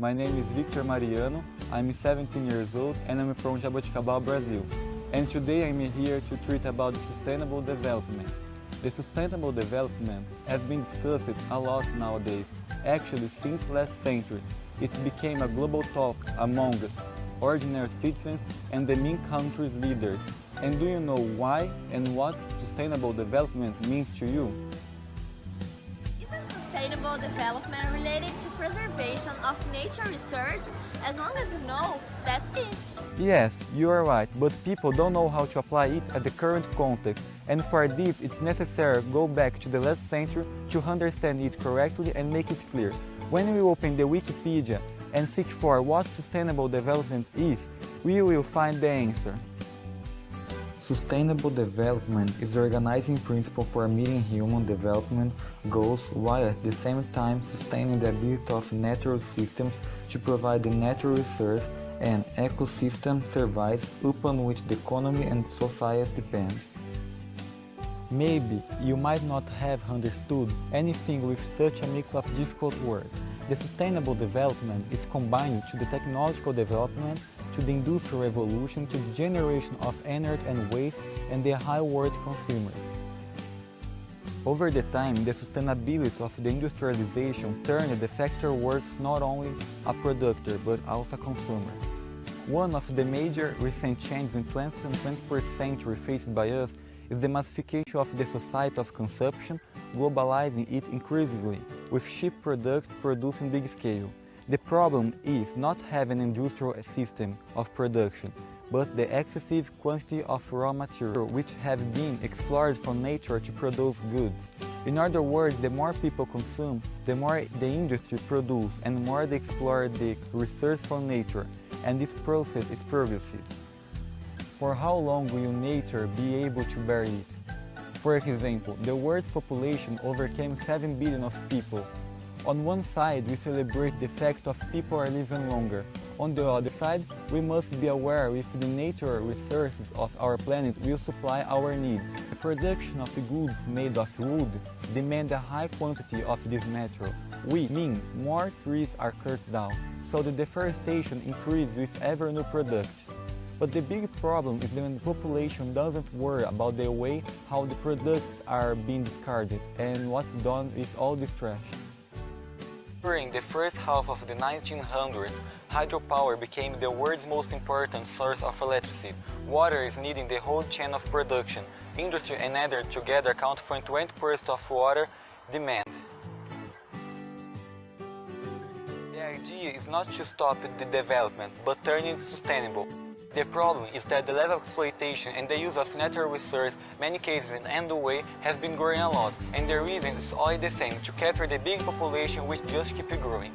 my name is Victor Mariano, I'm 17 years old and I'm from Jaboticabal, Brazil. And today I'm here to treat about the sustainable development. The sustainable development has been discussed a lot nowadays. Actually, since last century, it became a global talk among ordinary citizens and the main country's leaders. And do you know why and what sustainable development means to you? Isn't sustainable development related to preservation of nature resources? As long as you know, that's it. Yes, you are right, but people don't know how to apply it at the current context. And for this, it's necessary to go back to the last century to understand it correctly and make it clear. When we open the Wikipedia and seek for what sustainable development is, we will find the answer. Sustainable development is the organizing principle for meeting human development goals while at the same time sustaining the ability of natural systems to provide the natural resource and ecosystem services upon which the economy and society depend. Maybe you might not have understood anything with such a mix of difficult words. The sustainable development is combined to the technological development, to the industrial revolution, to the generation of energy and waste, and the high world consumers. Over the time, the sustainability of the industrialization turned the factory works not only a producer but also a consumer. One of the major recent changes in 20th and 21st century faced by us is the massification of the society of consumption, globalizing it increasingly, with cheap products produced in big scale. The problem is not having an industrial system of production, but the excessive quantity of raw material which have been explored from nature to produce goods. In other words, the more people consume, the more the industry produces and the more they explore the resource from nature, and this process is progressive. For how long will nature be able to bear it? For example, the world's population overcame 7 billion of people. On one side, we celebrate the fact of people are living longer. On the other side, we must be aware if the natural resources of our planet will supply our needs. The production of goods made of wood demand a high quantity of this material, which means more trees are cut down, so the deforestation increases with every new product. But the big problem is when the population doesn't worry about the way how the products are being discarded and what's done with all this trash. During the first half of the 1900s, hydropower became the world's most important source of electricity. Water is needed in the whole chain of production. Industry and energy together account for 20% of water demand. The idea is not to stop the development, but turn it sustainable. The problem is that the level of exploitation and the use of natural resources, many cases in the way, has been growing a lot, and the reason is always the same, to capture the big population which just keeps growing.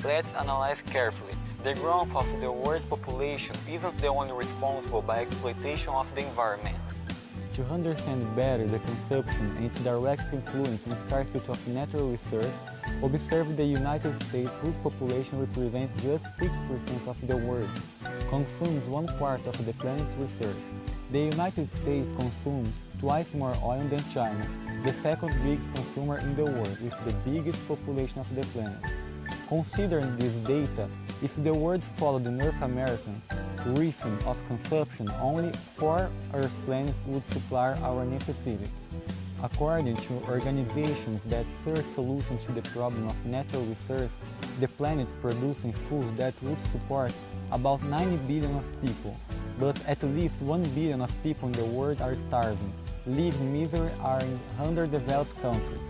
Let's analyze carefully. The growth of the world population isn't the only responsible by exploitation of the environment. To understand better the consumption and its direct influence on scarcity of natural resources, observe the United States, whose population represents just 6% of the world, consumes 1/4 of the planet's resources. The United States consumes twice more oil than China, the second biggest consumer in the world, with the biggest population of the planet. Considering this data, if the world followed the North American rhythm of consumption, only 4 Earth planets would supply our necessities. According to organizations that search solutions to the problem of natural resources, the planet is producing food that would support about 90 billion of people, but at least 1 billion of people in the world are starving, live in misery are in underdeveloped countries.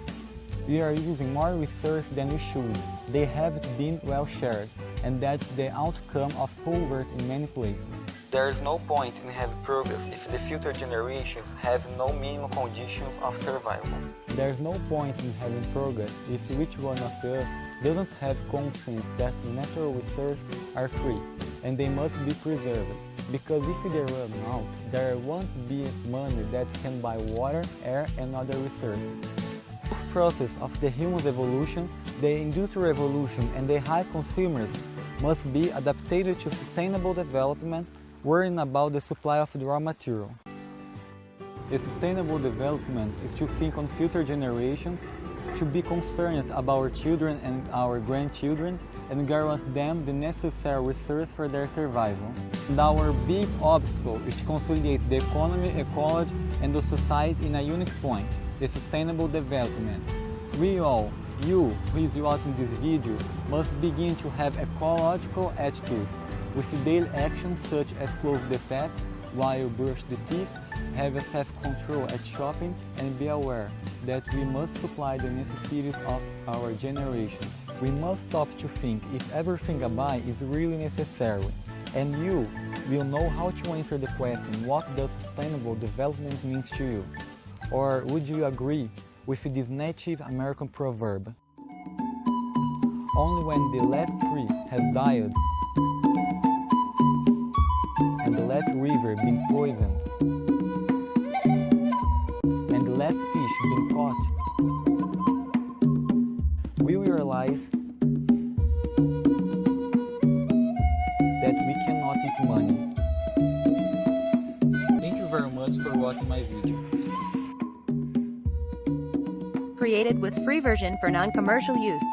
We are using more resources than we should. They haven't been well shared, and that's the outcome of poverty in many places. There is no point in having progress if the future generations have no minimum conditions of survival. There is no point in having progress if each one of us doesn't have conscience that natural resources are free and they must be preserved. Because if they run out, there won't be money that can buy water, air and other resources. The process of the human evolution, the industrial revolution and the high consumers must be adapted to sustainable development, worrying about the supply of the raw material. The sustainable development is to think on future generations to be concerned about our children and our grandchildren and guarantee them the necessary resources for their survival. And our big obstacle is to consolidate the economy, ecology, and the society in a unique point, the sustainable development. We all, you who is watching this video, must begin to have ecological attitudes, with daily actions such as close the path while brush the teeth, have a self-control at shopping, and be aware that we must supply the necessities of our generation. We must stop to think if everything I buy is really necessary, and you will know how to answer the question, what does sustainable development means to you? Or would you agree with this Native American proverb? Only when the last tree has died and the last river been poisoned and the last fish been caught, we will realize that we cannot eat money. Thank you very much for watching my video. Created with free version for non-commercial use.